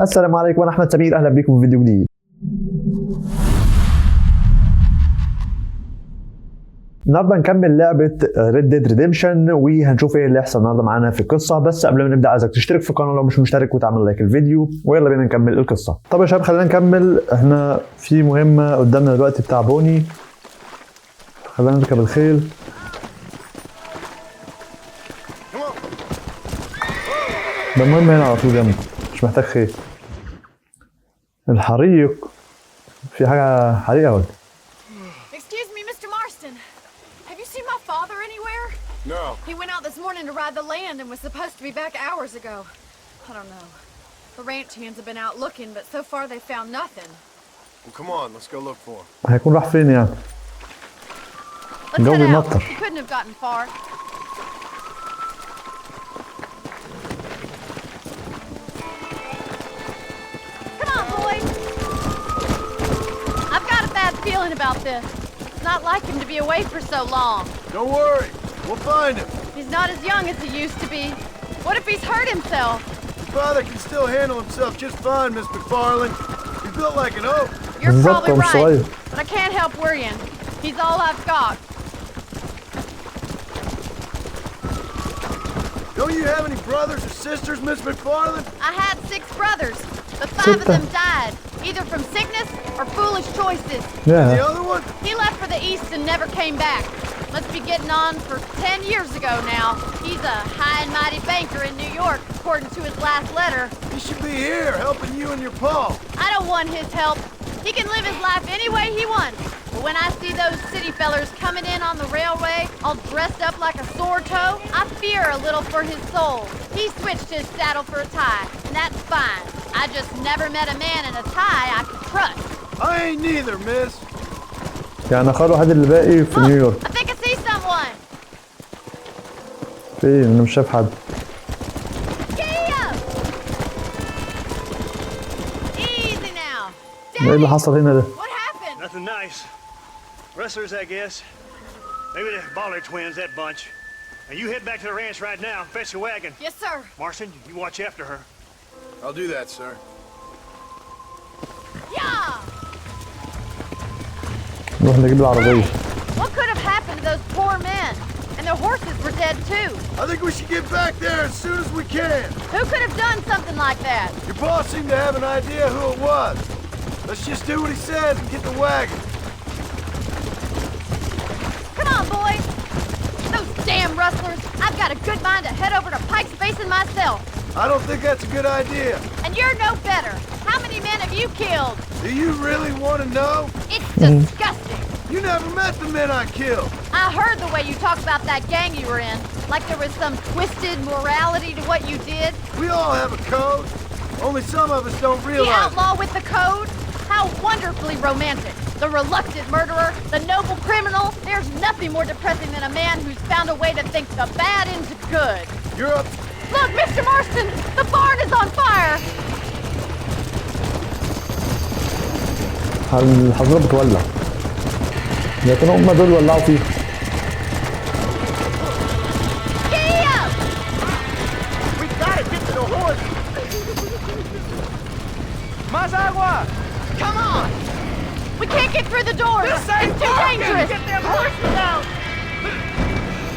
السلام عليكم، انا احمد سمير، اهلا بكم في فيديو جديد. النهارده نكمل لعبة Red Dead Redemption وهنشوف ايه اللي هيحصل النهارده معانا في القصة. بس قبل ما نبدأ عايزك تشترك في القناة لو مش مشترك وتعمل لايك الفيديو، ويلا بينا نكمل القصة. طب يا شباب خلينا نكمل، احنا في مهمة قدامنا دلوقتي بتاع بوني. خلينا نركب الخيل. ده المهم هنا على طول جنبه، مش محتاج خيل. الحريق، في حاجة حريقة ولا؟ Excuse me, Mr. Marston. Have you seen my father anywhere? No. He went out this morning to ride the land and was supposed to be back hours ago. I don't know. The ranch hands have been out looking, but so far they found nothing. Well, come on, let's go look for him. هيكون راح فين يعني؟ Let's الجو head out. بيمطر. He couldn't have gotten far. Come on, boys. I've got a bad feeling about this. It's not like him to be away for so long. Don't worry, we'll find him. He's not as young as he used to be. What if he's hurt himself? Your father can still handle himself just fine, Miss McFarland. He's built like an oak. You're probably بالظبط، right, صغير. but I can't help worrying. He's all I've got. Don't you have any brothers or sisters, Miss McFarland? I had 6 brothers, but 5 of them died, either from sickness or foolish choices. And the Yeah. other one? He left for the east and never came back. Must be getting on for 10 years ago now. He's a high and mighty banker in New York, according to his last letter. He should be here, helping you and your pa. I don't want his help. He can live his life any way he wants. But when I see those city fellers coming in on the railway, all dressed up like a sword toe, I fear a little for his soul. He switched his saddle for a tie, and that's fine. I just never met a man in a tie I could trust. I ain't neither, miss. يعني اخوه الوحيد اللي باقي في نيويورك. I think I see someone. فين؟ انا مش شايف حد. Get up! Easy now. ايه اللي حصل هنا ده؟ What happened? Nothing nice. Rustlers, I guess. Maybe the Bollard twins, that bunch. And you head back to the ranch right now and fetch the wagon. Yes, sir. Marston, you watch after her. I'll do that, sir. Yeah! نروح نجيب العربية. What could have happened to those poor men? And their horses were dead too. I think we should get back there as soon as we can. Who could have done something like that? Your boss seemed to have an idea who it was. Let's just do what he says and get the wagon. Come on, boys. Those damn rustlers. I've got a good mind to head over to Pike's Basin myself. I don't think that's a good idea. And you're no better. How many men have you killed? Do you really want to know? It's disgusting. You never met the men I killed. I heard the way you talk about that gang you were in. Like there was some twisted morality to what you did. We all have a code. Only some of us don't The realize it. outlaw with the code? How wonderfully romantic. The reluctant murderer, the noble criminal. There's nothing more depressing than a man who's found a way to think the bad into good. You're up. Look, Mr. Marston, the barn is on fire. الحظيرة بتولع. يا ترى هم دول ولعوا فيه. Giddy up! We gotta get to the horse! Más agua! Come on! We can't get through the doors. It's too dangerous. Get them horses out!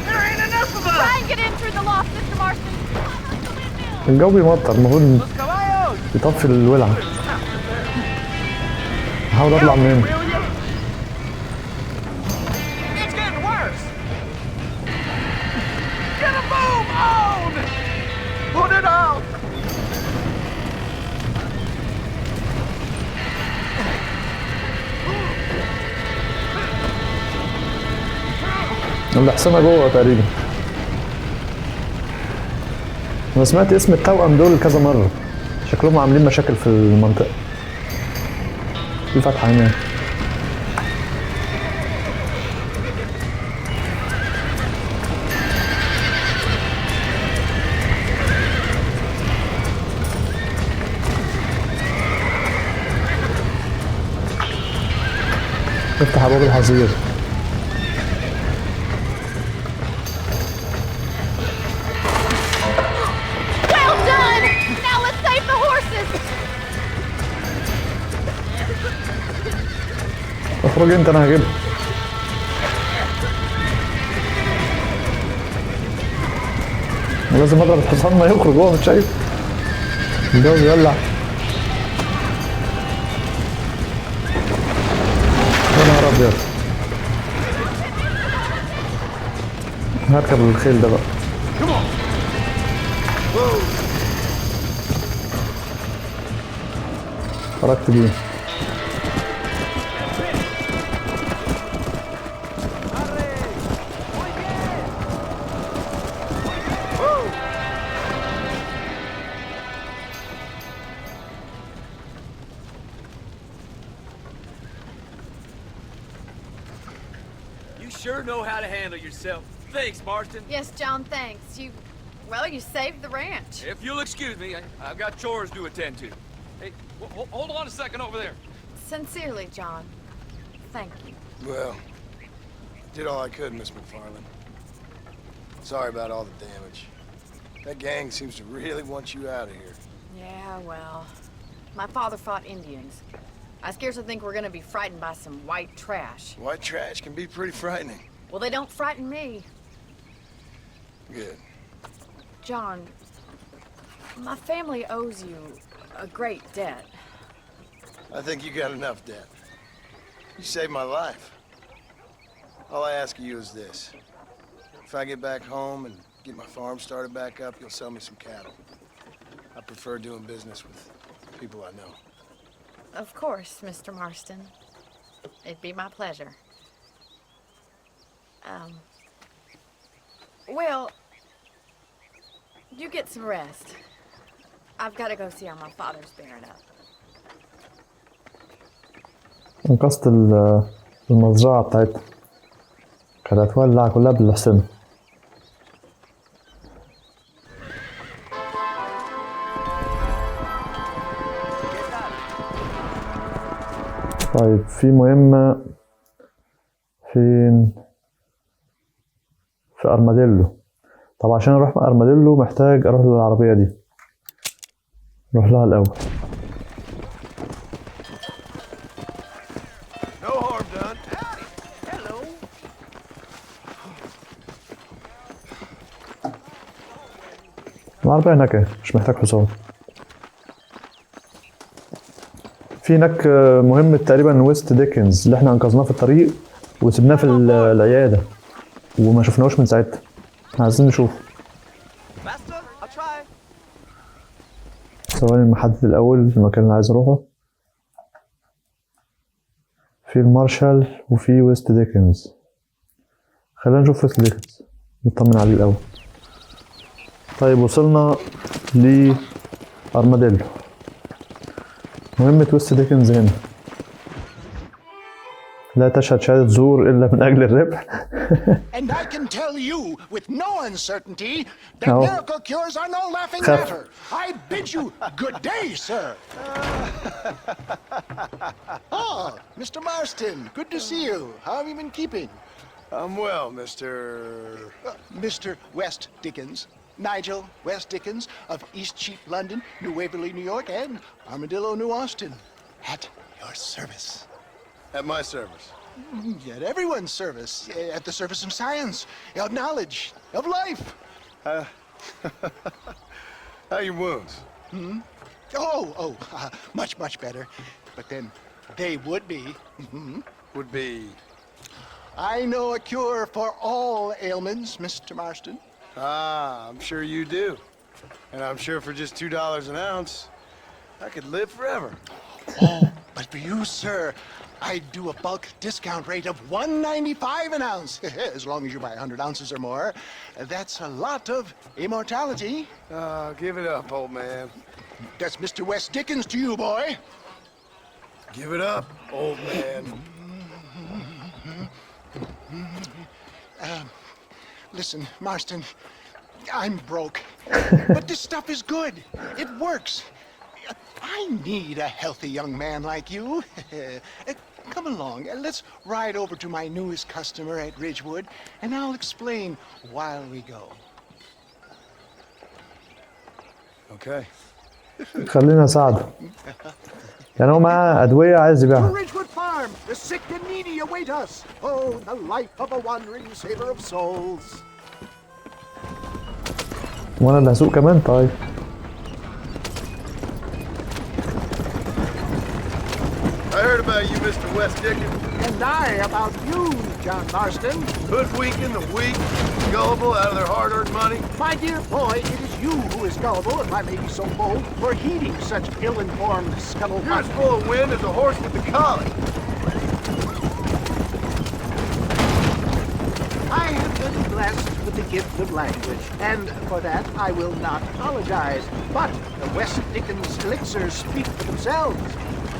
There ain't enough of us! Try and get in through the loft, Mr. Marston. الجو بيمطر، المفروض Los caballos! يطفي الولعة. هحاول اطلع من هنا. Will you? It's getting worse! Get a move on! Put it out! الحصانة جوه تقريبا. انا سمعت اسم التوأم دول كذا مرة، شكلهم عاملين مشاكل في المنطقة. في فتحة هنا. افتح ابواب الحظيرة. Well done! Now let's save the horses! اخرج انت انا هجيبها. لازم اضرب الحصان ما يخرج هو مش شايف. الجو بيولع. يا نهار ابيض. هركب الخيل ده بقى. خرجت بيه. You sure know how to handle yourself. Thanks, Marston. Yes, John, thanks. You saved the ranch. If you'll excuse me, I've got chores to attend to. Hey, hold on a second over there. Sincerely, John. Thank you. Well, did all I could, Miss McFarland. Sorry about all the damage. That gang seems to really want you out of here. Yeah, well, my father fought Indians. I scarcely think we're gonna be frightened by some white trash. White trash can be pretty frightening. Well, they don't frighten me. Good. John, my family owes you a great debt. I think you got enough debt. You saved my life. All I ask of you is this. If I get back home and get my farm started back up, you'll sell me some cattle. I prefer doing business with people I know. Of course, Mr. Marston. It'd be my pleasure. Well, you get some rest. I've got to go see how my father's bearing up. انقذت المزرعة بتاعتها. كانت هتولع كلها بالحصان. طيب في مهمة فين؟ في أرماديلو. طب عشان اروح أرماديلو محتاج اروح للعربية دي. نروح لها الأول. No harm done. Hello. العربية هناك اهي، مش محتاج حصان. في هناك مهمة تقريبا ويست ديكنز اللي احنا انقذناه في الطريق وسبناه في العيادة وما شفناهوش من ساعتها. عايزين نشوف. ثواني نحدد الأول المكان اللي عايز اروحه. في المارشال وفي ويست ديكنز. خلينا نشوف ويست ديكنز نطمن عليه الأول. طيب وصلنا لأرماديلو. مهمة ويست ديكنز هنا. لا تشهد شهادة زور إلا من أجل الربح. And I can tell you with no uncertainty that miracle cures are no laughing matter. I bid you good day, sir. Oh, Mr. Marston, good to see you. How have you been keeping? I'm well, Mr. West Dickens. Nigel West Dickens of Eastcheap, London, New Waverly, New York, and Armadillo, New Austin. At your service. At my service. At everyone's service. At the service of science, of knowledge, of life. How are your wounds? Much, much better. But then they would be. Would be. I know a cure for all ailments, Mr. Marston. Ah, I'm sure you do. And I'm sure for just $2 an ounce, I could live forever. Oh, but for you, sir, I'd do a bulk discount rate of $1.95 an ounce. As long as you buy 100 ounces or more. That's a lot of immortality. Give it up, old man. That's Mr. West Dickens to you, boy. Give it up, old man. Listen, Marston, I'm broke. But this stuff is good. It works. I need a healthy young man like you. Come along, let's ride over to my newest customer at Ridgewood, and I'll explain while we go. Okay. خلينا نساعده. يعني هو معاه أدوية عايز يبيعها. Ridgewood Farm, the The sick and needy await us. Oh, the life of a wandering saver of souls. وانا اللي هسوق كمان طيب. I heard about you, Mr. West Dickens. And I about you, John Marston. Hoodwinking the weak, gullible out of their hard-earned money. My dear boy, it is you who is gullible, if I may be so bold, for heeding such ill-informed scuttlebutt. You're as full of wind as a horse with the collie. I have been blessed with the gift of language, and for that I will not apologize. But the West Dickens elixirs speak for themselves.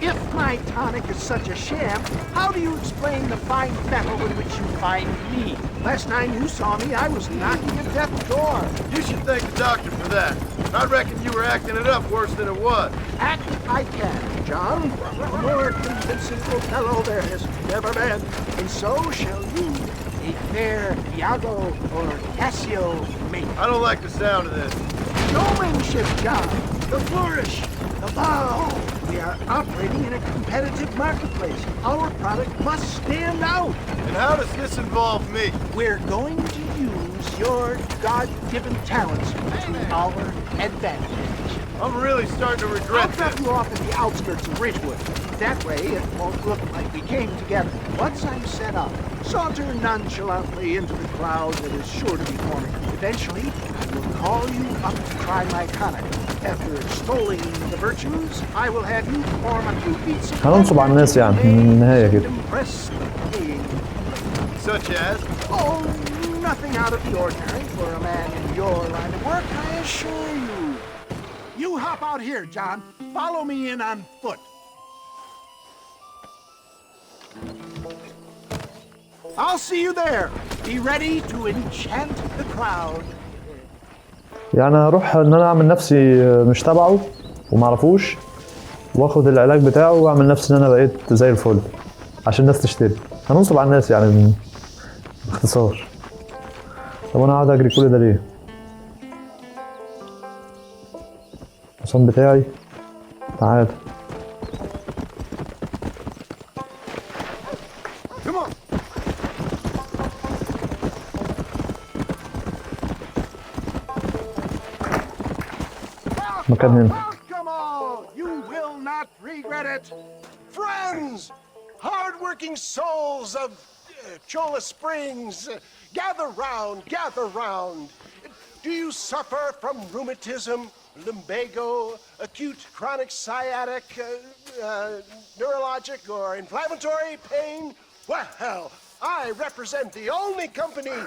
If my tonic is such a sham, how do you explain the fine metal in which you find me? Last time you saw me, I was knocking at death's door. You should thank the doctor for that. I reckon you were acting it up worse than it was. Act I can, John. A more convincing fellow there has never been. And so shall you, a fair Iago or Cassio mate. I don't like the sound of this. Showmanship, John. The flourish, the bow. We are operating in a competitive marketplace. Our product must stand out. And how does this involve me? We're going to use your God-given talents to our advantage. I'm really starting to I'll regret drop this. you off at the outskirts of Ridgewood. That way it won't look like we came together. Once I'm set up, saunter nonchalantly into the crowd that is sure to be forming. Eventually, I will call you up to try my tonic. After extolling the virtues, I will have you perform a few feats of هننصب على الناس يعني من النهاية كده. impress the paying. Such as? Oh, nothing out of the ordinary for a man in your line of work, I assure you. You hop out here, John. Follow me in on foot. I'll see you there. Be ready to enchant the crowd. يعني هروح ان انا اعمل نفسي مش تبعه ومعرفوش واخد العلاج بتاعه واعمل نفسي ان انا بقيت زي الفل عشان الناس تشتري. هننصب على الناس يعني باختصار. طب انا قاعد اجري كل ده ليه؟ الحصان بتاعي تعال. Come on. مكان هنا. Welcome all. You will not regret it. Friends, hard-working souls of Cholla Springs, gather round, gather round. Do you suffer from rheumatism, lumbago, acute chronic sciatic, neurologic or inflammatory pain? Well, I represent the only company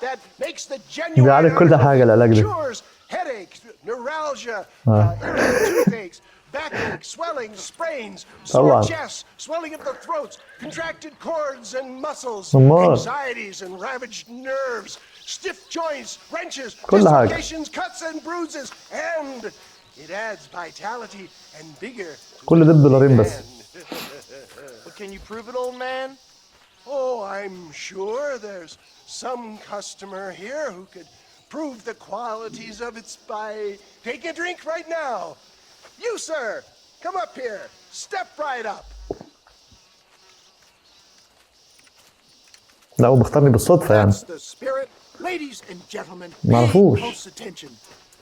that makes the genuine بيعالج كل حاجة العلاج ده. cures headaches, neuralgia, toothaches, backache, swelling, sprains, sore chests, swelling of the throats, contracted cords and muscles, anxieties and ravaged nerves, stiff joints, wrenches, dislocations, cuts and bruises, and it adds vitality and vigor. كل ده بدولارين بس. But can you prove it, old man? Oh, I'm sure there's some customer here who could prove the qualities of it by taking a drink right now. You, sir, come up here. Step right up. لا هو بيختارني بالصدفة يعني. That's the spirit. Ladies and gentlemen, pay معرفوش. close attention.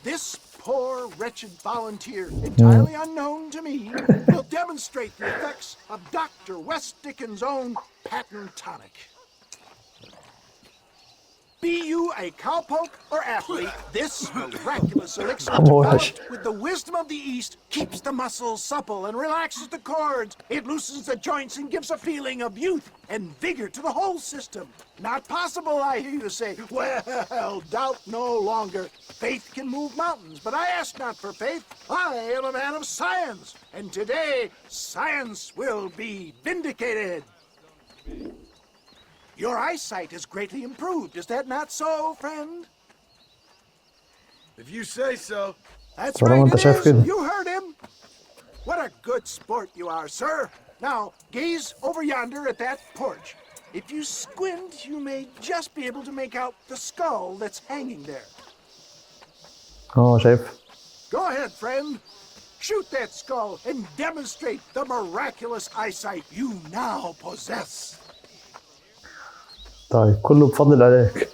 This poor, wretched volunteer, entirely unknown to me, will demonstrate the effects of Dr. West Dickens' own patent tonic. Be you a cowpoke or athlete, this miraculous elixir developed with the wisdom of the East keeps the muscles supple and relaxes the cords. It loosens the joints and gives a feeling of youth and vigor to the whole system. Not possible, I hear you say. Well, doubt no longer. Faith can move mountains, but I ask not for faith. I am a man of science, and today science will be vindicated. Your eyesight has greatly improved. Is that not so, friend? If you say so. That's right, it is. You heard him. What a good sport you are, sir. Now, gaze over yonder at that porch. If you squint, you may just be able to make out the skull that's hanging there. شايف. Go ahead, friend. Shoot that skull and demonstrate the miraculous eyesight you now possess. طيب كله بفضل العلاج.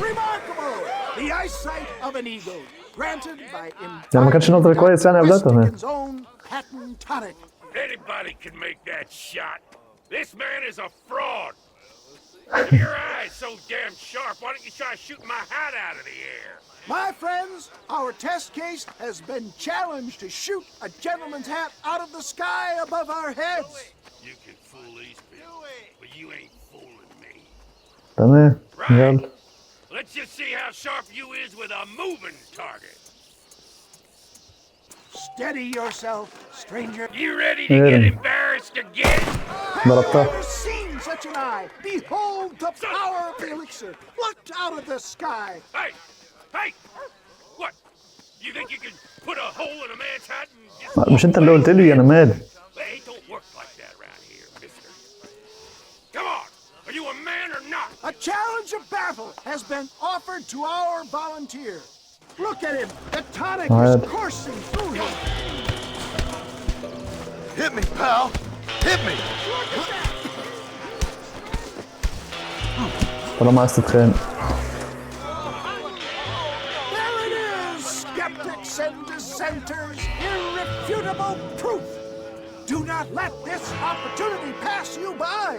Remarkable! The eyesight of an eagle, granted by يعني ما كانش نظري كويس يعني قبلها تمام. Dickens' own patent tonic. Anybody can make that shot. This man is a fraud. Your eye's so damn sharp, why don't you try shooting my hat out of the air? My friends, our test case has been challenged to shoot a gentleman's hat out of the sky above our heads. You can fool these people, but you ain't fooling me. تمام يلا. Let's just see how sharp you is with a moving target. Steady yourself, stranger. You ready to get embarrassed again? ضربتها. I've never seen such an eye. Behold the power of the elixir, plucked out of the sky. Hey! Hey! What? You think you can put a hole in a man's hat and just... مش انت اللي قلت لي انا مالي. Hey, don't work like that around here, mister. Come on! Are you a man or not? A challenge of battle has been offered to our volunteer. Look at him. The tonic is coursing through him. Hit me, pal. Hit me. طالما عايز تتخانق. There it is, skeptics and dissenters, irrefutable proof. Do not let this opportunity pass you by.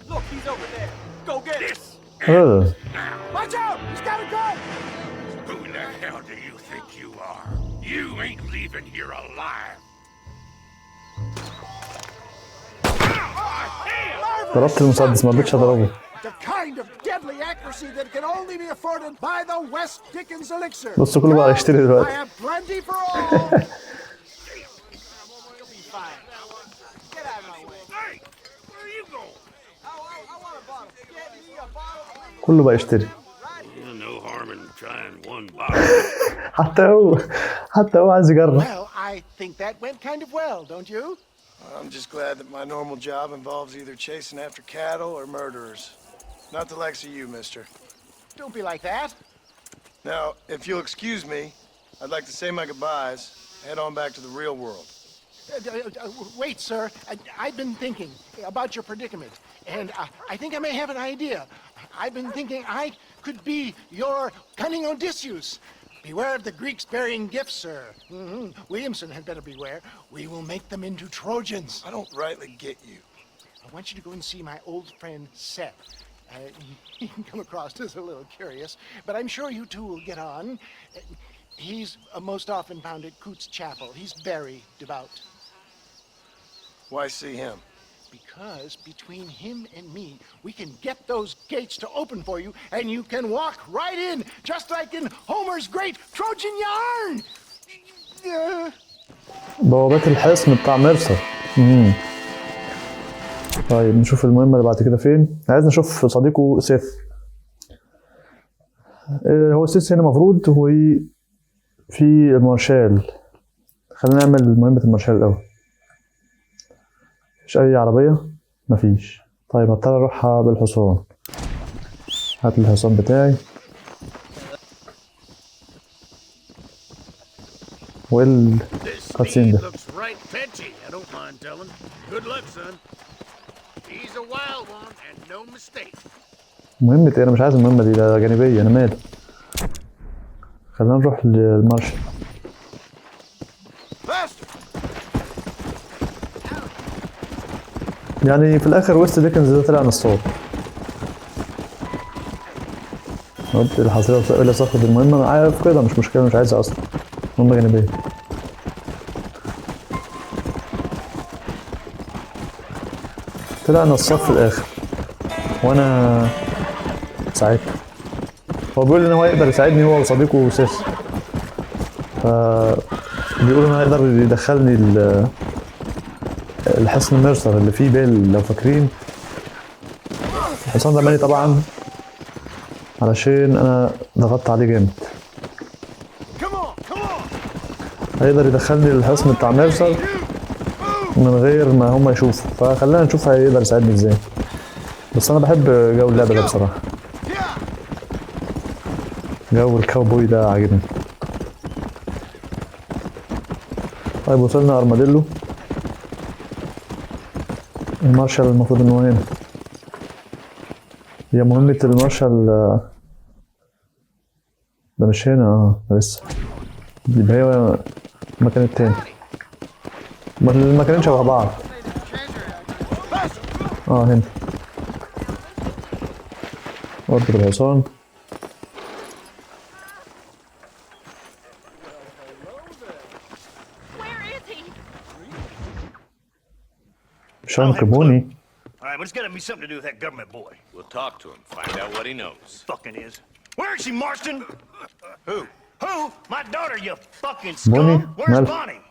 Look, he's over there. Go get him. Watch out! He's got a gun! Who the hell do you think you are? You ain't leaving here alive. ضربت المسدس ما رضيتش اضربه. The kind of deadly accuracy that can only be afforded by the West Dickens elixir. بص كله بقى يشتري I دلوقتي. have plenty for all. كله بقى يشتري. No harm in trying one bottle. حتى هو عايز يجرب. Well, I think that went kind of well, don't you? I'm just glad that my normal job involves either chasing after cattle or murderers. Not the likes of you, mister. Don't be like that. Now, if you'll excuse me, I'd like to say my goodbyes, head on back to the real world. Wait, sir. I've been thinking about your predicament, and I think I may have an idea. I've been thinking I could be your cunning Odysseus. Beware of the Greeks burying gifts, sir. Williamson had better beware. We will make them into Trojans. I don't rightly get you. I want you to go and see my old friend Seth. He can come across as a little curious, but I'm sure you two will get on. He's most often found at Coots Chapel. He's very devout. Why see him? Because between him and me, we can get those gates to open for you, and you can walk right in, just like in Homer's great Trojan yarn! بوابات الحصن بتاع ميرسر. طيب نشوف المهمة اللي بعد كده فين. عايز نشوف صديقه سيث. هو سيث هنا مفروض هو في المارشال. خلينا نعمل مهمة المارشال الأول. مفيش أي عربية؟ مفيش. طيب هضطر أروحها بالحصان. هات الحصان بتاعي. والكاتسين ده. مهمة ايه؟ أنا مش عايز المهمة دي، ده جانبية، أنا مالي. خلينا نروح للمارشال. يعني في الآخر ويست ديكنز ده طلع نصاب. قلت الحصيلة وسائل صاخد المهمة معايا في كده، مش مشكلة، مش عايزها أصلا. مهمة جانبية. طلع نصاب في الآخر. وأنا ساعدته. هو بيقول إن هو يقدر يساعدني هو وصديقه سيس. بيقول إن هو يقدر يدخلني الحصن ميرسر اللي فيه بيل لو فاكرين. الحصان ده مالي طبعا علشان أنا ضغطت عليه جامد. هيقدر يدخلني الحصن بتاع ميرسر من غير ما هم يشوفوا، فخلينا نشوف هيقدر يساعدني ازاي. بس انا بحب جو اللعبه ده بصراحه. جو الكاوبوي ده عاجبني. طيب وصلنا ارماديلو. المارشال المفروض ان هو هنا. هي مهمة المارشال ده مش هنا، ده لسه. يبقى هي المكان التاني. المكانين شبه بعض. هنا. اضرب الحصان. شكرا بوني. All right, but it's got to be something to do with that government boy. We'll talk to him, find out what he knows. Fucking is. Where is she, Marston? Who? Who? My daughter, you fucking Bonnie? scum. Where's Mel. Bonnie?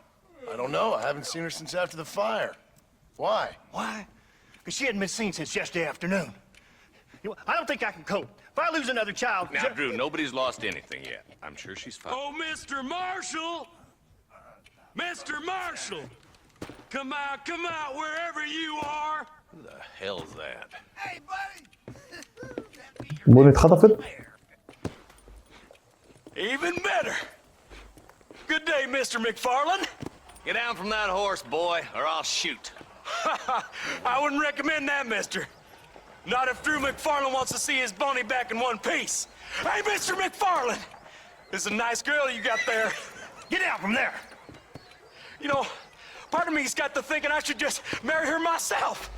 I don't know. I haven't seen her since after the fire. Why? Why? Because she hadn't been seen since yesterday afternoon. You know, I don't think I can cope. If I lose another child... Now, Drew, nobody's lost anything yet. I'm sure she's fine. Oh, Mr. Marshall! Mr. Marshall! Come out, wherever you are! Who the hell's that? Hey, buddy! بوني اتخطفت. Even better! Good day, Mr. McFarland. Get down from that horse, boy, or I'll shoot. I wouldn't recommend that, mister. Not if Drew McFarland wants to see his Bonnie back in one piece. Hey, Mr. McFarland! This is a nice girl you got there. Get out from there! You know, part of me's got to thinking I should just marry her myself.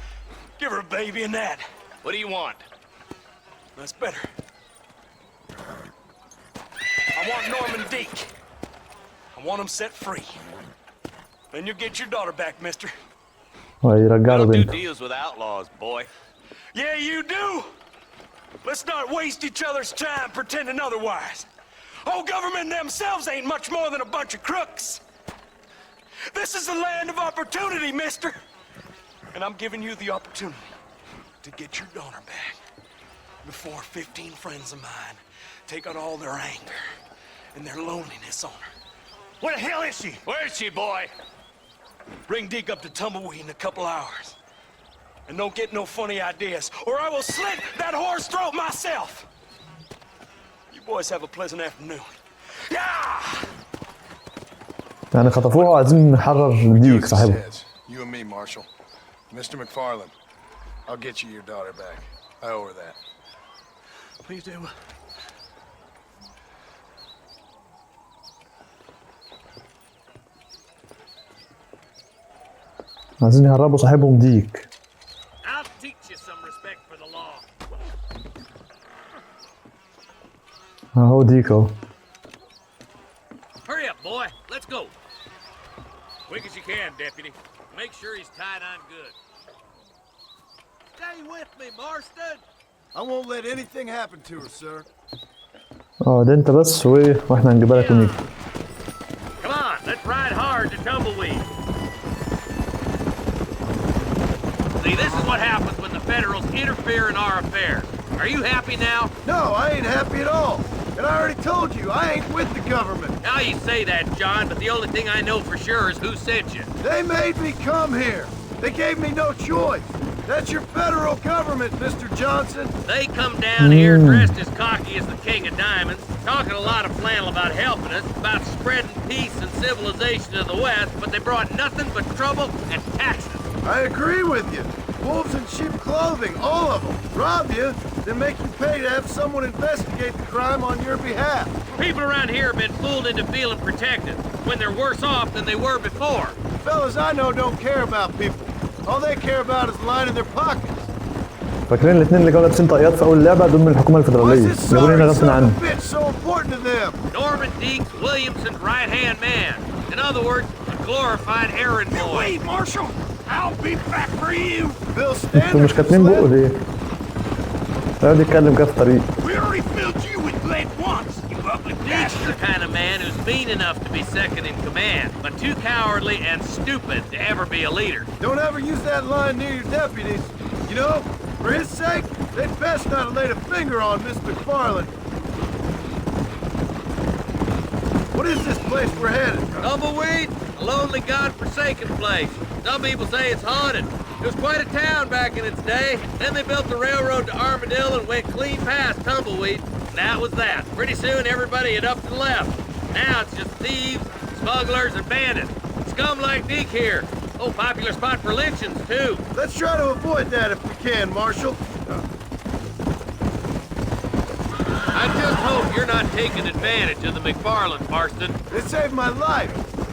Give her a baby and that. What do you want? That's better. I want Norman Deek. I want him set free. Then you'll get your daughter back, mister. يرجع له Don't do بنته. deals with outlaws, boy. Yeah, you do. Let's not waste each other's time pretending otherwise. Oh, government themselves ain't much more than a bunch of crooks. This is the land of opportunity, mister. And I'm giving you the opportunity to get your daughter back before 15 friends of mine take out all their anger and their loneliness on her. Where the hell is she? Where is she, boy? Bring Deke up to Tumbleweed in a couple hours. And don't get no funny ideas, or I will slit that whore's throat myself. You boys have a pleasant afternoon. Yeah! يعني خطفوها وعايزين نحرر ديك As it صاحبه. says, you and me, Marshal. Mr. McFarland, I'll get you your daughter back. I owe her that. Please do. عايزين يهربوا صاحبهم ديك. I'll teach you some respect for the law. اهو ديك اهو. Hurry up, boy. Let's go. Quick as you can, deputy. Make sure he's tied on good. Stay with me, Marston. I won't let anything happen to her, sir. ده انت بس واحنا هنجيبها لك ونيجي. Come on, let's ride hard to Tumbleweed. See, this is what happens when the Federals interfere in our affairs. Are you happy now? No, I ain't happy at all. And I already told you, I ain't with the government. Now you say that, John, but the only thing I know for sure is who sent you. They made me come here. They gave me no choice. That's your federal government, Mr. Johnson. They come down here dressed as cocky as the King of Diamonds, talking a lot of flannel about helping us, about spreading peace and civilization to the West, but they brought nothing but trouble and taxes. I agree with you. Wolves in sheep clothing, all of them. Rob you, then make you pay to have someone investigate the crime on your behalf. People around here have been fooled into feeling protected, when they're worse off than they were before. Fellas I know don't care about people. All they care about is lining their pockets. فاكرين الاثنين اللي كانوا لابسين طاقيات في اول لعبه دول من الحكومه Why الفدراليه. is this جابوا لنا sorry غصب son of عنه. a bitch so important to them? Norman Deeks, Williamson's right-hand man. In other words, a glorified errand boy. Wait, Marshal. I'll be back for you. Bill انتوا Standard. مش كاتبين بقه ليه؟ يقعد يتكلم كده في الطريق. We already filled you with lead once, you ugly Deeks is bastard. the kind of man who's mean enough to be second in command, but too cowardly and stupid to ever be a leader. Don't ever use that line near your deputies. You know, for his sake, they'd best not have laid a finger on Miss McFarland. What is this place we're headed? Tumbleweed, a lonely, god-forsaken place. Some people say it's haunted. It was quite a town back in its day. Then they built the railroad to Armadillo and went clean past Tumbleweed. And that was that. Pretty soon everybody had up and left. Now it's just thieves, smugglers, and bandits. Scum like Deke here. Oh, popular spot for lynchings, too. Let's try to avoid that if we can, Marshal. I just hope you're not taking advantage of the McFarlands, Marston. They saved my life.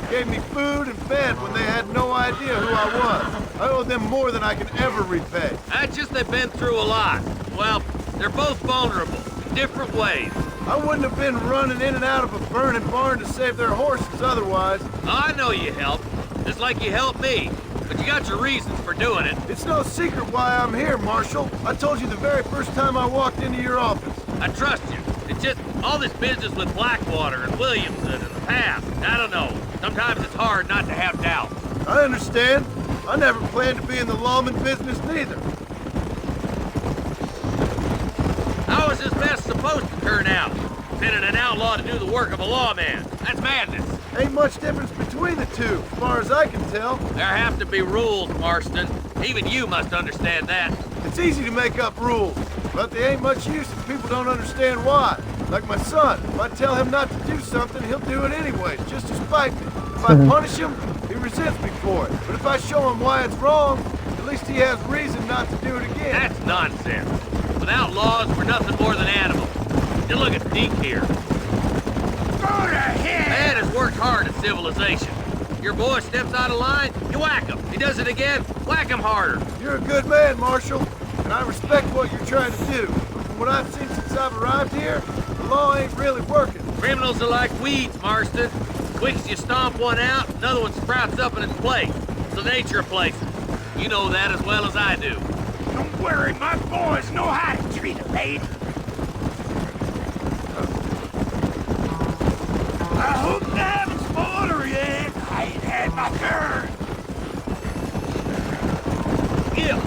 Gave me food and fed when they had no idea who I was. I owe them more than I can ever repay. That's just they've been through a lot. Well, they're both vulnerable in different ways. I wouldn't have been running in and out of a burning barn to save their horses otherwise. I know you helped, just like you helped me. But you got your reasons for doing it. It's no secret why I'm here, Marshal. I told you the very first time I walked into your office. I trust you. It's just all this business with Blackwater and Williamson and the past. I don't know. Sometimes it's hard not to have doubt. I understand. I never planned to be in the lawman business neither. How is this mess supposed to turn out? Sending an outlaw to do the work of a lawman. That's madness. Ain't much difference between the two, as far as I can tell. There have to be rules, Marston. Even you must understand that. It's easy to make up rules, but they ain't much use if people don't understand why. Like my son, if I tell him not to do something, he'll do it anyway, just to spite me. If I punish him, he resents me for it. But if I show him why it's wrong, at least he has reason not to do it again. That's nonsense. Without laws, we're nothing more than animals. You look at Deke here. Go to hell! Man has worked hard at civilization. Your boy steps out of line, you whack him. He does it again, whack him harder. You're a good man, Marshal, and I respect what you're trying to do. But from what I've seen since I've arrived here, the law ain't really working. Criminals are like weeds, Marston. Quick as you stomp one out, another one sprouts up in its place. It's the nature of places. You know that as well as I do. Don't worry, my boys know how to treat a lady. I hope I haven't spoiled her yet. I ain't had my turn. Yeah.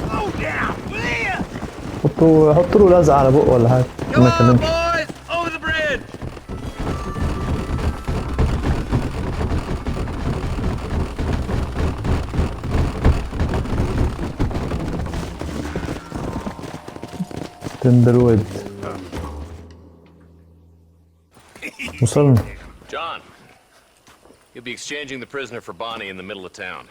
Slow down, will ya? حطوا له لزقة على بقه ولا حاجة. Come on, boys! Over the bridge! تمبرود. وصلنا. John, you'll be exchanging the prisoner for Bonnie in the middle of town.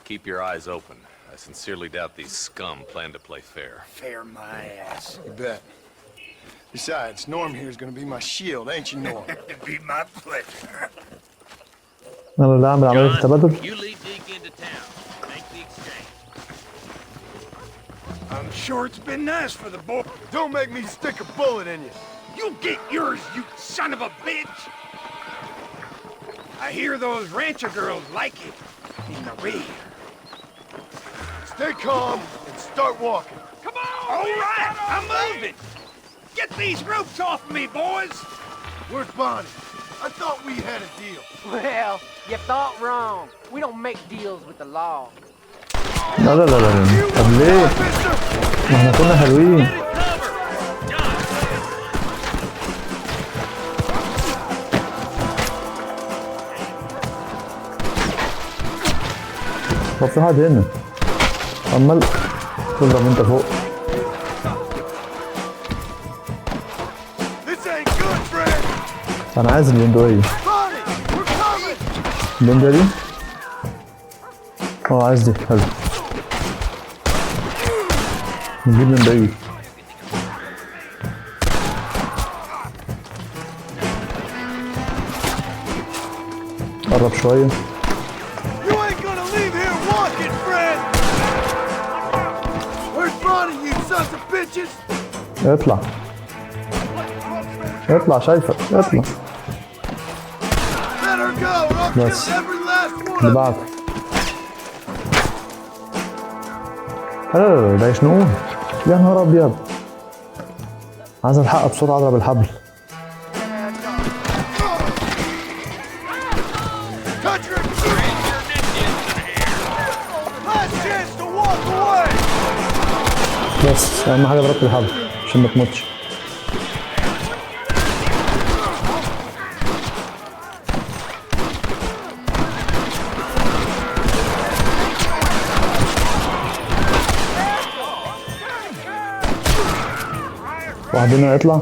Keep your eyes open. I sincerely doubt these scum plan to play fair. Fair my ass. You bet. Besides, Norm here is gonna be my shield, ain't you, Norm? It'd be my pleasure. أنا اللي أعمل عملية John, التبادل. you lead Deke into town. Make the exchange. I'm sure it's been nice for the boy. Don't make me stick a bullet in you. You get yours, you son of a bitch! I hear those rancher girls like it in the rear. Stay calm and start walking. Come on! All right, I'm moving! Get these ropes off me, boys! Where's Bonnie? I thought we had a deal. Well, you thought wrong. We don't make deals with the law. لا لا لا لا. طب ليه؟ ما احنا كنا حلوين. طب في حد هنا. عمال تضرب انت فوق. انا عايز البندقية. البندقية دي؟ اه عايز دي، حلو. نجيب من بعيد. قرب شوية. اطلع اطلع، شايفك، اطلع. بس اللي بعده. لا ده يشنقون. يا نهار ابيض، عايز الحقها بسرعه اضرب الحبل. بس اهم حاجه ضربت الحبل عشان ما تموتش. واحد هنا يطلع.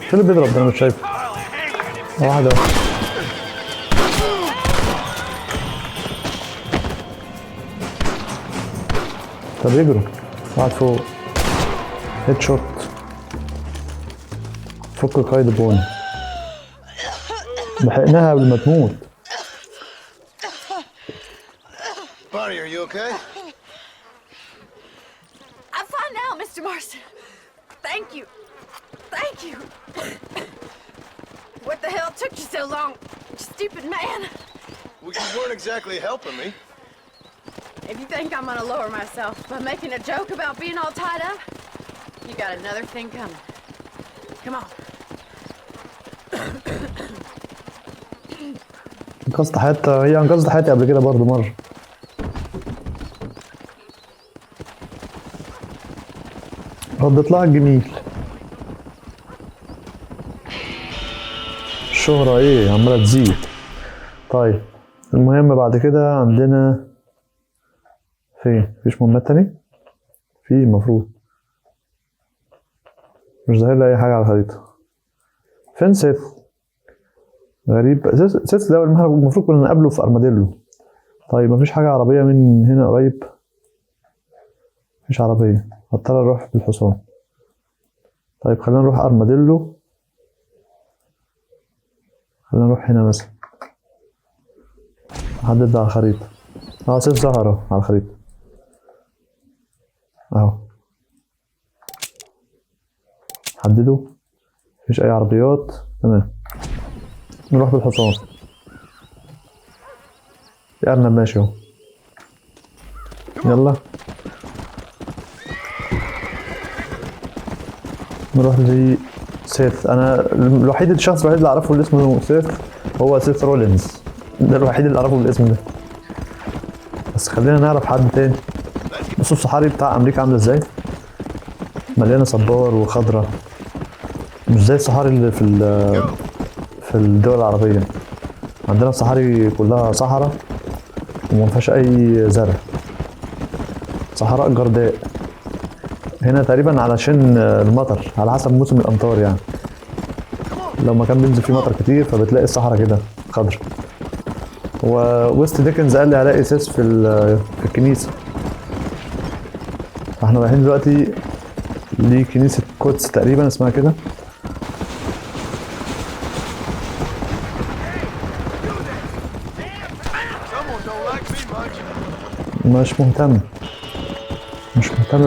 شو اللي بيضرب ده؟ انا مش شايفه. واحدة طب يجروا. واحد فوق هيد شوت. فك قيد بوني. لحقناها قبل ما تموت. Bonnie, are you okay? I'm fine now, Mr. Marston. Thank you. Thank you. What the hell took you so long, stupid man? Well, you weren't exactly helping me. If you think I'm gonna lower myself by making a joke about being all tied up, you got another thing coming. Come on. انقذت حياتها. هي انقذت حياتي قبل كده برضه مرة. ردت لها الجميل. الشهرة ايه عمالة تزيد. طيب المهم بعد كده عندنا فين؟ مفيش مهمات تاني؟ في المفروض. مش ظاهر لي أي حاجة على الخريطة. فين سيث؟ غريب. سيث ده المفروض كنا نقابله في أرماديلو. طيب مفيش حاجة عربية من هنا قريب؟ مفيش عربية. هضطر أروح بالحصان. طيب خلينا نروح أرماديلو. خلينا نروح هنا مثلا. أحدد على الخريطة. سيث ظهر أهو على الخريطة. اهو حددوا. مفيش اي عربيات. تمام نروح بالحصان. في ارنب ماشي اهو. يلا نروح لسيث. انا الوحيد الشخص الوحيد اللي اعرفه اللي اسمه سيث هو سيث رولينز. ده الوحيد اللي اعرفه بالاسم ده. بس خلينا نعرف حد تاني. بصوا الصحاري بتاع امريكا عامله ازاي. مليانه صبار وخضره. مش زي الصحاري اللي في الدول العربيه. عندنا الصحاري كلها صحراء ومفيهاش اي زرع. صحراء جرداء. هنا تقريبا علشان المطر على حسب موسم الامطار يعني. لو مكان بينزل فيه مطر كتير فبتلاقي الصحراء كده خضرا. وويست ديكنز قال لي هلاقي سيس في الكنيسه. احنا رايحين دلوقتي لكنيسة قدس تقريبا اسمها كده. مش مهتم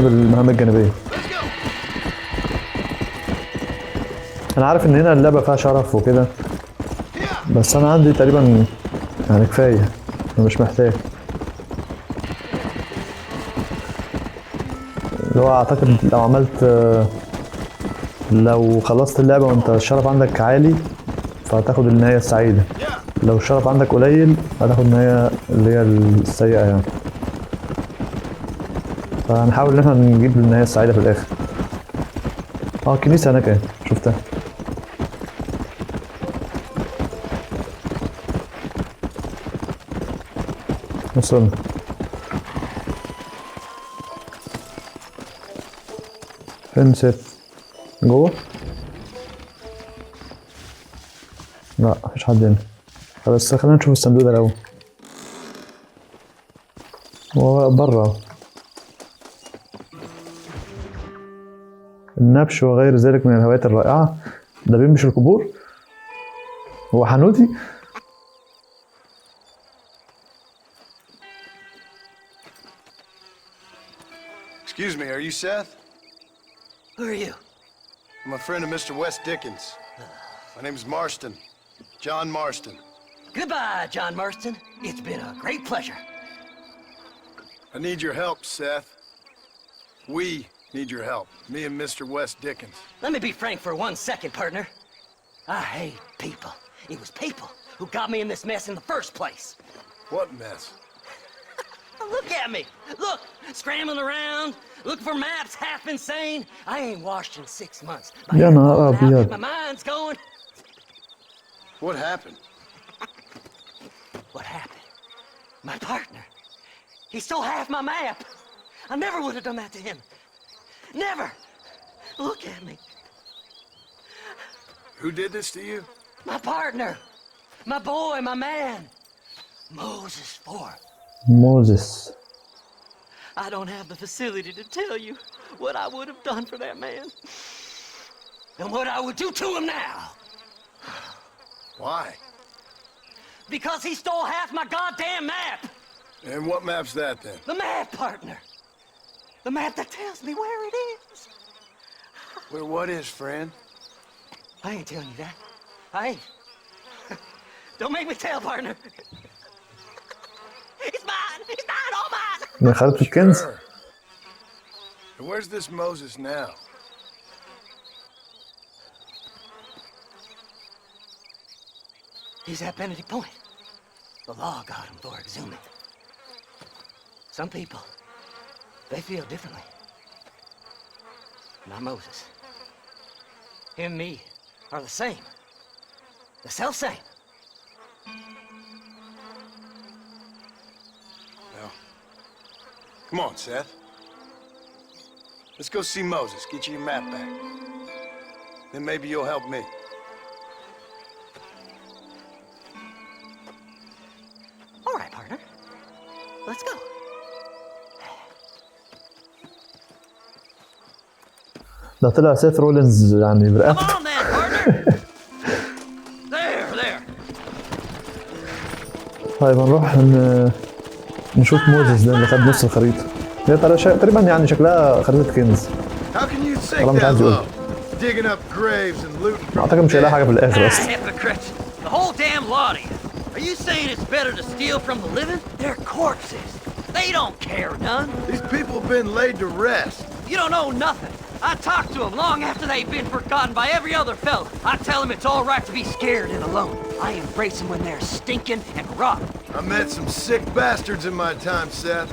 بالمهام الجانبية. انا عارف ان هنا اللعبة فيها شرف وكده بس انا عندي تقريبا يعني كفاية. انا مش محتاج. اللي هو اعتقد لو خلصت اللعبة وانت الشرف عندك عالي فهتاخد النهاية السعيدة. لو الشرف عندك قليل هتاخد النهاية اللي هي السيئة يعني. فهنحاول ان احنا نجيب النهاية السعيدة في الاخر. الكنيسة هناك اهي شفتها. وصلنا. فين سيث؟ جوه؟ لا مفيش حد هنا. بس خلينا نشوف الصندوق ده الاول. هو برا. النبش وغير ذلك من الهوايات الرائعة. ده بينبش القبور؟ هو حنوتي؟ Excuse me, are you Seth? Who are you? I'm a friend of Mr. West Dickens. My name's Marston. John Marston. Goodbye, John Marston. It's been a great pleasure. I need your help, Seth. We need your help. Me and Mr. West Dickens. Let me be frank for 1 second, partner. I hate people. It was people who got me in this mess in the first place. What mess? Look at me. Look, scrambling around, looking for maps, half insane. I ain't washed in 6 months. يا نهار أبيض. My mind's going. What happened? What happened? My partner. He stole half my map. I never would have done that to him. Never. Look at me. Who did this to you? My partner. My boy, my man. Moses Ford. Moses. I don't have the facility to tell you what I would have done for that man. And what I would do to him now. Why? Because he stole half my goddamn map. And what map's that then? The map, partner. The map that tells me where it is. Where what is, friend? I ain't telling you that. I ain't. Don't make me tell, partner. It's mine. It's mine, all mine. من خربت الكنز. Sure. And where's this Moses now? He's at Benedict Point. The law got him for exhuming. Some people, they feel differently. Not Moses. Him and me are the same. The self-same. Well, come on, Seth. Let's go see Moses, get you your map back. Then maybe you'll help me. All right, partner. Let's go. ده طلع سيث رولينز يعني برقبته. Come on then, partner. There. طيب هنروح نشوف موزيس ده اللي خد نص الخريطة. هي تقريبا يعني شكلها خريطة كنز. How can you sink that low? Digging up graves and looting from أعتقد مش هيلاقي حاجة في الآخر أصلا. Hypocrites. The whole damn lot of you. Are you saying it's better to steal from the living? They're corpses. They don't care none. These people have been laid to rest. You don't know nothing. I talk to them long after they've been forgotten by every other fella. I tell them it's all right to be scared and alone. I embrace them when they're stinking and rotten. I met some sick bastards in my time, Seth.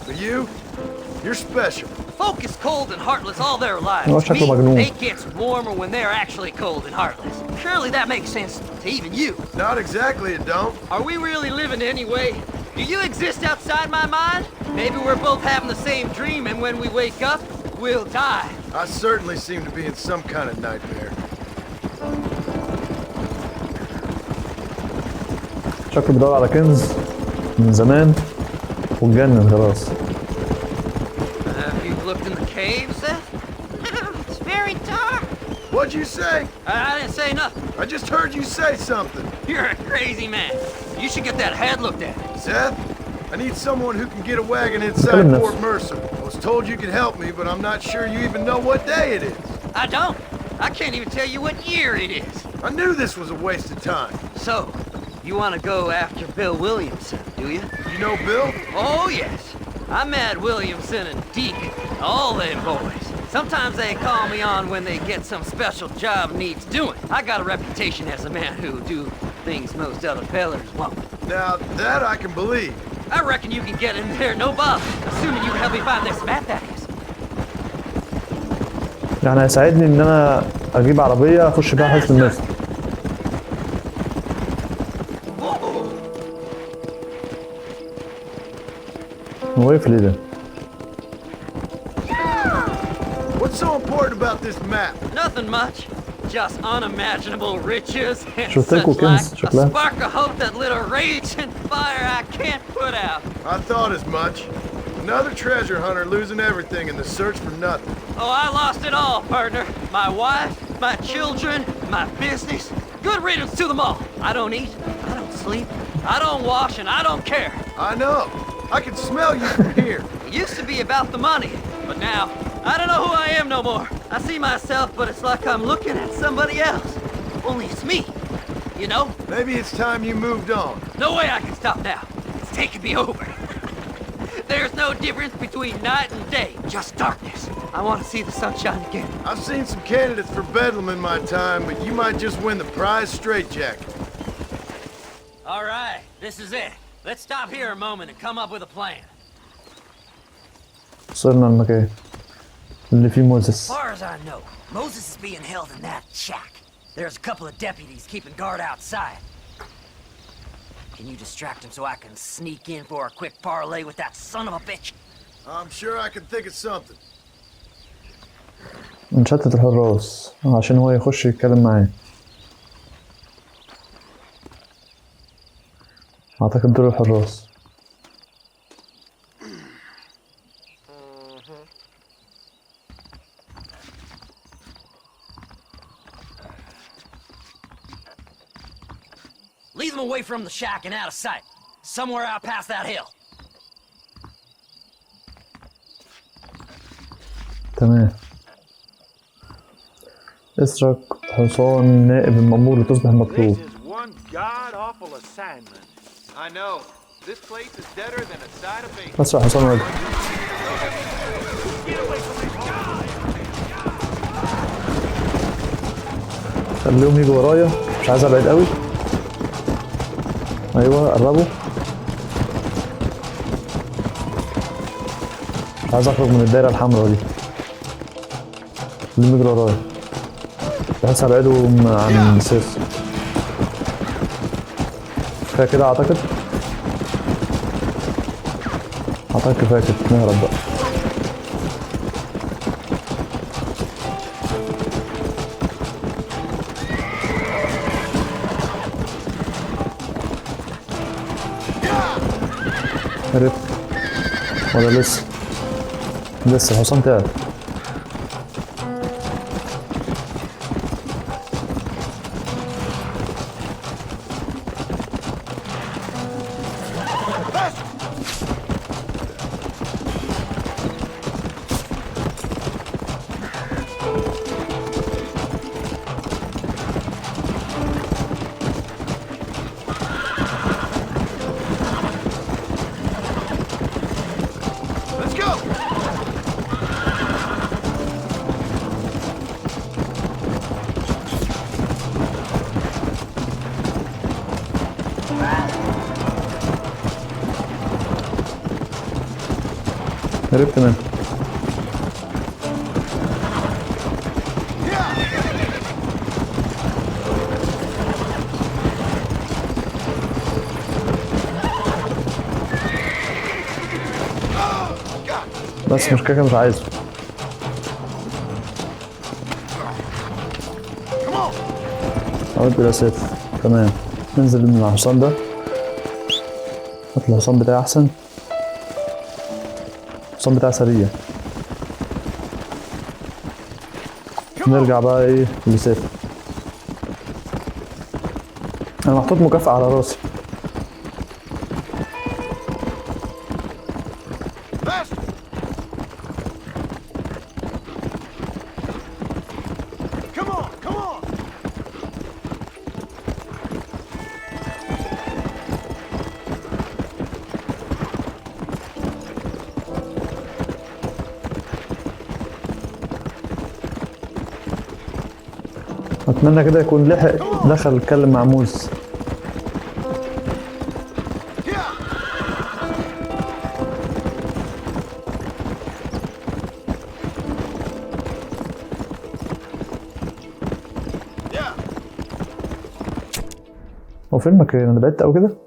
But you're special. Folk is cold and heartless all their lives. Me, it gets warmer when they're actually cold and heartless. Surely that makes sense to even you. Not exactly, it don't. Are we really living anyway? Do you exist outside my mind? Maybe we're both having the same dream, and when we wake up, we'll die. I certainly seem to be in some kind of nightmare. شكله بيدور على كنز من زمان واتجنن خلاص. Have you looked in the cave, Seth? It's very dark. What'd you say? I didn't say nothing. I just heard you say something. You're a crazy man. You should get that head looked at. Seth, I need someone who can get a wagon inside Fort Mercer. I was told you could help me, but I'm not sure you even know what day it is. I don't. I can't even tell you what year it is. I knew this was a waste of time. So, you want to go after Bill Williamson, do you? You know Bill? Oh, yes. I met Williamson and Deacon, all them boys. Sometimes they call me on when they get some special job needs doing. I got a reputation as a man who do things most other fellers won't. Now, that I can believe. I reckon you can get in there, no bother, assuming you help me find this map, that is. يعني هيساعدني ان انا اجيب عربية اخش بيها حتة الناس. هو ايه ليه ده؟ What's so important about this map? Nothing much. Just unimaginable riches and شفت such لكم كنز like. A شكلها. spark of hope that lit a raging fire I can't put out. I thought as much. Another treasure hunter losing everything in the search for nothing. Oh, I lost it all, partner. My wife, my children, my business. Good riddance to them all. I don't eat, I don't sleep, I don't wash, and I don't care. I know. I can smell you from here. It used to be about the money, but now, I don't know who I am no more. I see myself, but it's like I'm looking at somebody else. Only it's me, you know? Maybe it's time you moved on. No way I can stop now. It's taking me over. There's no difference between night and day, just darkness. I want to see the sunshine again. I've seen some candidates for Bedlam in my time, but you might just win the prize straitjacket. All right, this is it. Let's stop here a moment and come up with a plan. وصلنا المكان اللي فيه موزس. As far as I know, Moses is being held in that shack. There's a couple of deputies keeping guard outside. Can you distract him so I can sneak in for a quick parlay with that son of a bitch? I'm sure I can think of something. نشتت الحراس عشان هو يخش يتكلم معاه. اعتقد دول الحراس. Lead them away from the shack and out of sight. Somewhere out past that hill. تمام. اسرق حصان نائب المأمور لتصبح مطلوب. This is one god-awful assignment. I know. This place is deader than a side of bacon. اسرق حصان واجب. خليهم يجوا ورايا، مش عايز ابعد قوي. ايوه قربوا. مش عايز اخرج من الدايره الحمراء دي. خليهم يجروا ورايا بحيث ابعدهم عن السيف. كفايه كده اعتقد كفايه كده. نهرب بقى. هربت ولا لسه الحصان تعب. هربت منه. بس مش كده، مش عايزه. اود بلا سيف. تمام، ننزل من الحصان ده. هات الحصان بتاعي احسن. الحصان بتاعي سريع. نرجع بقى ايه لسيف. انا محطوط مكافأة على راسي. اتمنى كده يكون لحق دخل اتكلم مع موز. هو فين المكان؟ انا بعدت اوي كده.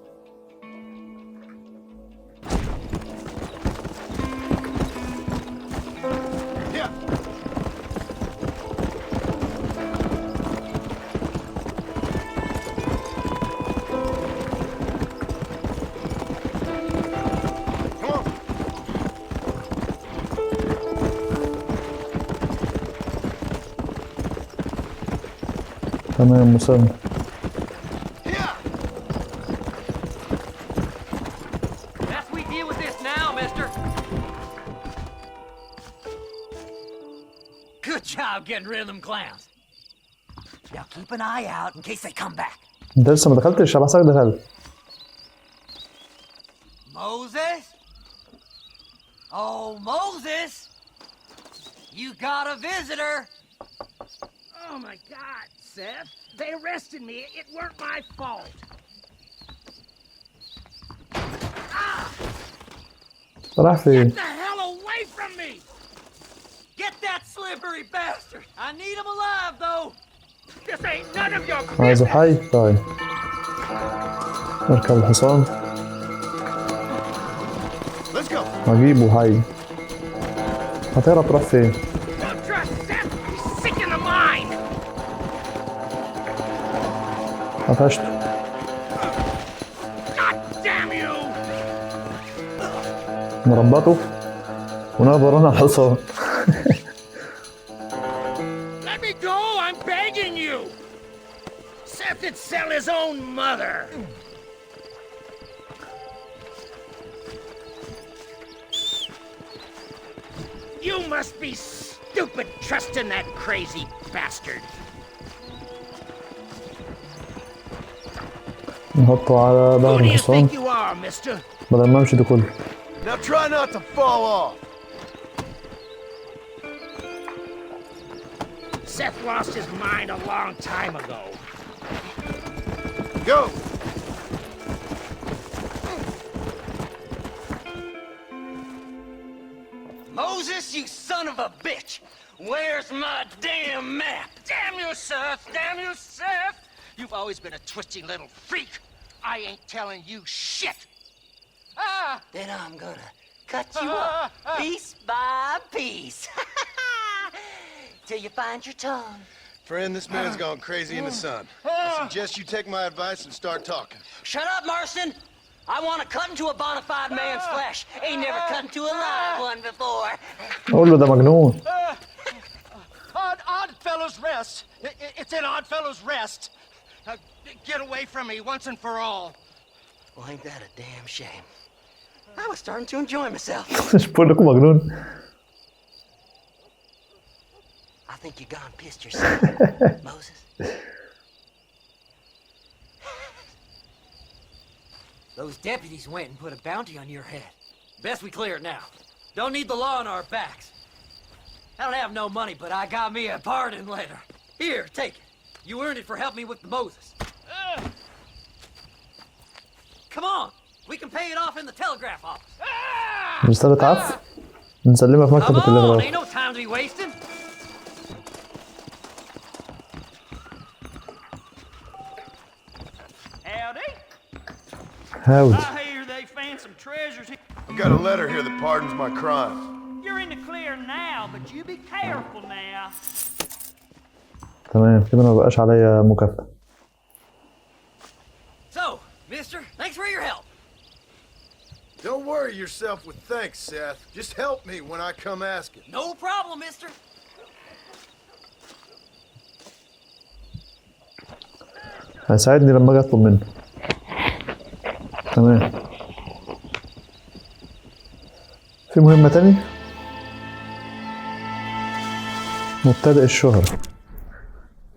تمام مسلم. Best we deal with this now, mister. Good job getting rid of them clowns. Now keep an eye out in case they come back. انت لسه ما دخلتش؟ هبحثك دخلت. Moses? Oh, Moses! You got a visitor! Oh my God, Seth. They arrested me. It weren't my fault. راح فين؟ Get the hell away from me! me! Get that slippery bastard! I need him alive, though! This ain't none of your عايزه حي؟ طيب اركب الحصان Let's go. واجيبه حي. هتهرب تروح فين؟ Don't trust Seth. He's sick in the mind. قفشته. God damn you! نربطه ونقدر على الحصان. Let me go! I'm begging you! Seth would sell his own mother! You must be stupid trusting that crazy bastard! نحطه على ظهر Who do you الحصان think you are, mister? بدل ما امشي ده كله. Now try not to fall off. Seth lost his mind a long time ago. Go. Moses, you son of a bitch! Where's my damn map? Damn you, Seth! Damn you, Seth! You've always been a twisty little freak. I ain't telling you shit. Then I'm gonna cut you up piece by piece. Till you find your tongue. Friend, this man's gone crazy in the sun. I suggest you take my advice and start talking. Shut up, Marston! I want to cut into a bona fide man's flesh. Ain't never cut into a live one before. قول له ده مجنون. Oddfellows Rest. It's in Oddfellows Rest. Get away from me once and for all. Well, ain't that a damn shame? I was starting to enjoy myself. مش بقول لكم مجنون. I think you gone pissed yourself, Moses. Those deputies went and put a bounty on your head. Best we clear it now. Don't need the law on our backs. I don't have no money, but I got me a pardon letter. Here, take it. You earned it for helping me with the Moses. Come on, we can pay it off in the telegraph office. رسالة عفو نسلمها في مكتب Come on, التلغراف. ain't no time to be wasting. Howdy. Howdy. I hear they found some treasures here. I've got a letter here that pardons my crime. You're in the clear now, but you be careful now. تمام كده ما بقاش عليا مكافأة. So, mister, thanks for your help. Don't worry yourself with thanks, Seth. Just help me when I come asking. No problem, mister. هيساعدني لما اجي اطلب منه. تمام. في مهمة تاني؟ مبتدئ الشهرة.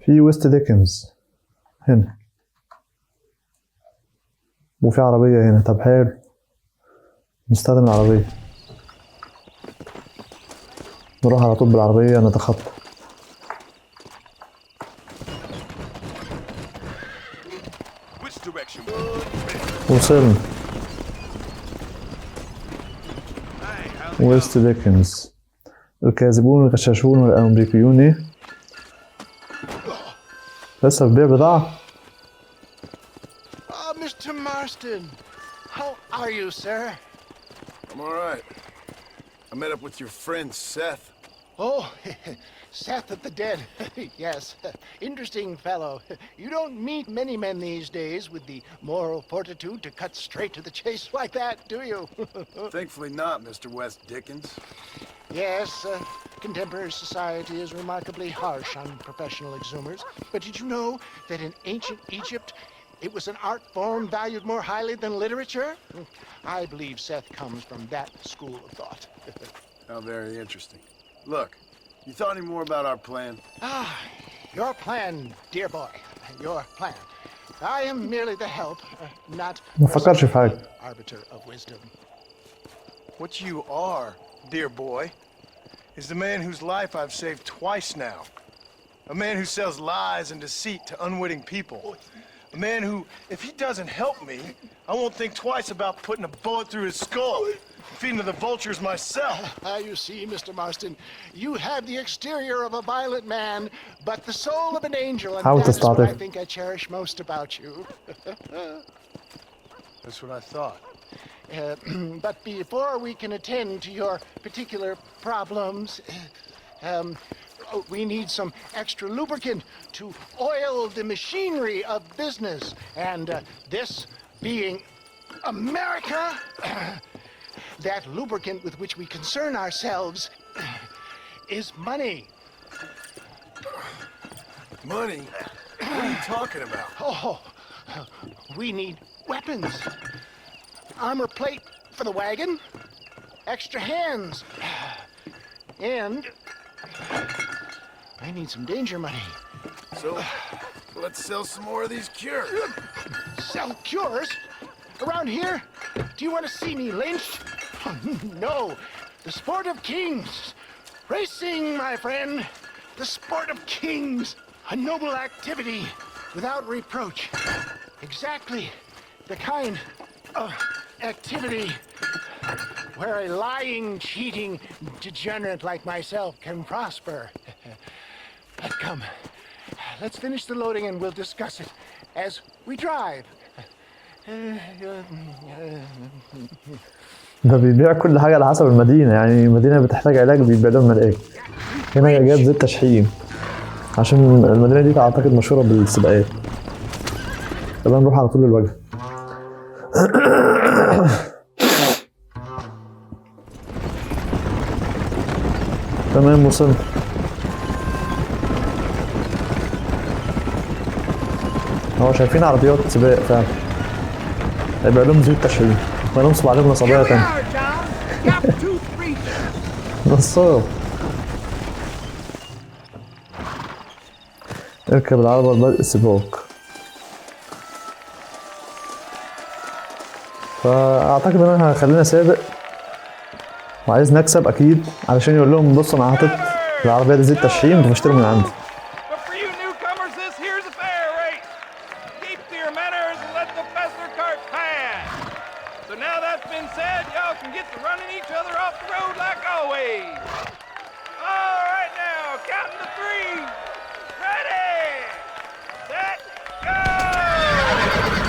في ويست ديكنز هنا. وفي عربية هنا. طب حلو. نستخدم العربية. نروح على طول بالعربية نتخطى. وصلنا. ويست ديكنز. الكاذبون الغشاشون والأمريكيون لسه ببيع بضاعة. Mr. Marston, how are you, sir? I'm all right. I met up with your friend, Seth. Oh, Seth of the Dead. Yes, interesting fellow. You don't meet many men these days with the moral fortitude to cut straight to the chase like that, do you? Thankfully not, Mr. West Dickens. Yes, contemporary society is remarkably harsh on professional exhumers. But did you know that in ancient Egypt, it was an art form valued more highly than literature? I believe Seth comes from that school of thought. How very interesting. Look, you thought any more about our plan? Your plan, dear boy. Your plan. I am merely the help, not ما فكرش في حاجة. arbiter of wisdom. What you are, dear boy, is the man whose life I've saved twice now. A man who sells lies and deceit to unwitting people. A man who, if he doesn't help me, I won't think twice about putting a bullet through his skull. feeding to the vultures myself. You see, Mr. Marston, you have the exterior of a violent man, but the soul of an angel, and that's what I think I cherish most about you. That's what I thought. But before we can attend to your particular problems, we need some extra lubricant to oil the machinery of business. And this being America, that lubricant with which we concern ourselves is money. Money? What are you talking about? Oh, we need weapons. Armor plate for the wagon, extra hands, and I need some danger money. So, let's sell some more of these cures. Sell cures? Around here? Do you want to see me lynched? No. The sport of kings. Racing, my friend. The sport of kings. A noble activity without reproach. Exactly the kind of activity where a lying, cheating degenerate like myself can prosper. But come, let's finish the loading and we'll discuss it as we drive. ده بيبيع كل حاجة على حسب المدينة، يعني المدينة بتحتاج علاج بيبيع لهم علاج. هنا جاب زيت تشحيم عشان المدينة دي أعتقد مشهورة بالسباقات. يلا نروح على طول الوجه. تمام وصلنا. هو شايفين عربيات سباق فعلا. هيبقى لهم زيت تشحيم. وننصب عليهم نصابية تانية. نصاب. اركب العربة لبدء السباق. فأعتقد إن أنا هخلينا سابق وعايز نكسب أكيد علشان يقول لهم بصوا أنا حاطط العربية دي زيت تشحيم انتوا اشتروا من عندي.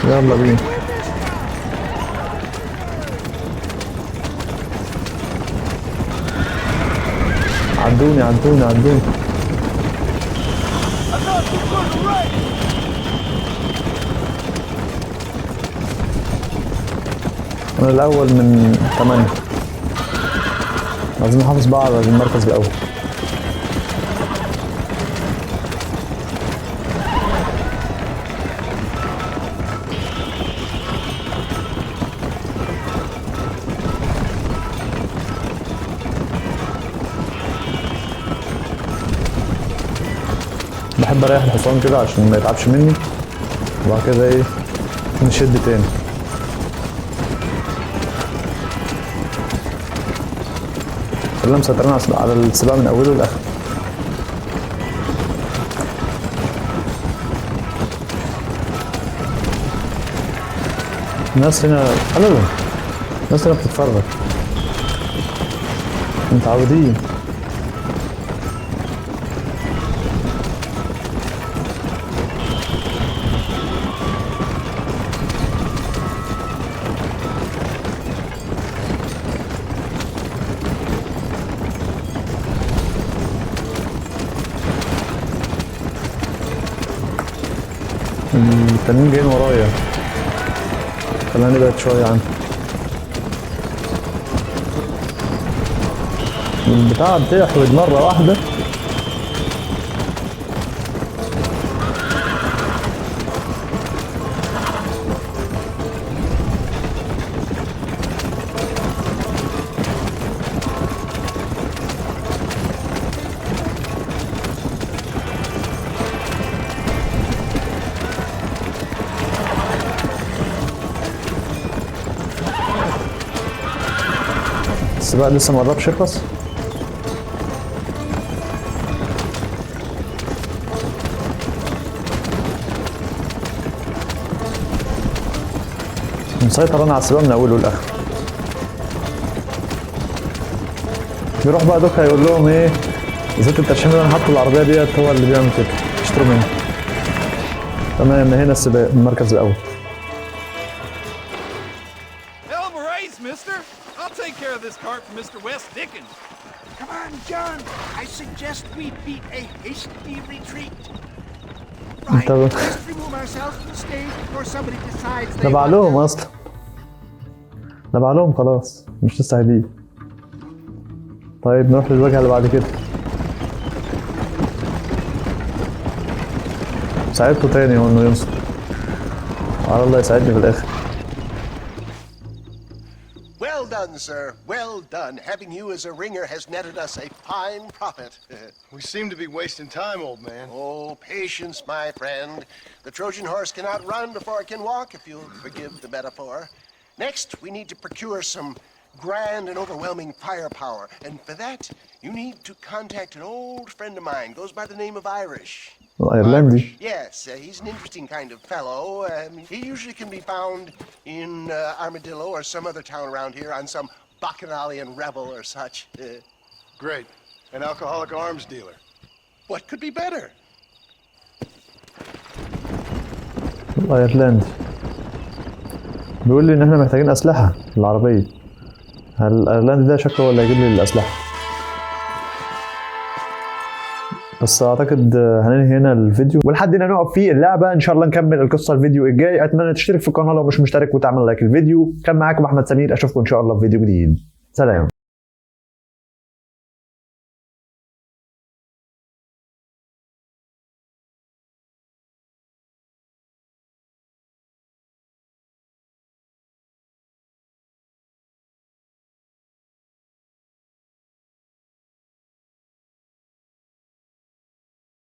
يلا بينا. عدوني عدوني عدوني. أنا الأول من 8. لازم نحافظ بقى على المركز الأول. بحب اريح الحصان كده عشان ما يتعبش مني وبعد كده ايه نشد تاني. خلينا مسيطرين على السباق من اوله لاخره. الناس هنا حلو، الناس هنا بتتفرج متعودين. التانيين جايين ورايا، خلينا نبعد شوية عنه. البتاع بتحود مرة واحدة. السباق لسه ما قربش يخلص. مسيطر انا على السباق من اوله لاخره. بيروح بقى دوك هيقول لهم ايه، زيت الترشيم اللي انا حاطه العربيه ديت هو اللي بيعمل كده، اشتروا منه. تمام، هنا السباق المركز الاول. Hell of a race, mister. I'll take care of this cart for Mr. West Dickens. Come on, John. I suggest we beat a hasty retreat. Right, let's remove ourselves from the stage before somebody decides they نبع لهم اصلا، نبع لهم خلاص، مش لسه هديه. طيب نروح للواجهه اللي بعد كده. ساعدته تاني هو انه ينصر، على الله يساعدني في الاخر. Well done, sir. Well done. Having you as a ringer has netted us a fine profit. We seem to be wasting time, old man. Oh, patience, my friend. The Trojan horse cannot run before it can walk, if you'll forgive the metaphor. Next, we need to procure some grand and overwhelming firepower. And for that, you need to contact an old friend of mine. Goes by the name of Irish. ايرلندي. Yes, he's an interesting kind of fellow. He usually can be found in Armadillo or some other town around here on some bacchanalian revel or such. Great. An alcoholic arms dealer. What could be better? ايرلندي. بيقول لي ان احنا محتاجين اسلحه العربيه. هل الايرلندي ده شكله هو اللي هيجيب لي الاسلحه؟ بس اعتقد هننهي هنا الفيديو، ولحد هنا نقف في اللعبه. ان شاء الله نكمل القصه الفيديو الجاي. اتمنى تشترك في القناه لو مش مشترك وتعمل لايك الفيديو. كان معاكم احمد سمير، اشوفكم ان شاء الله في فيديو جديد. سلام.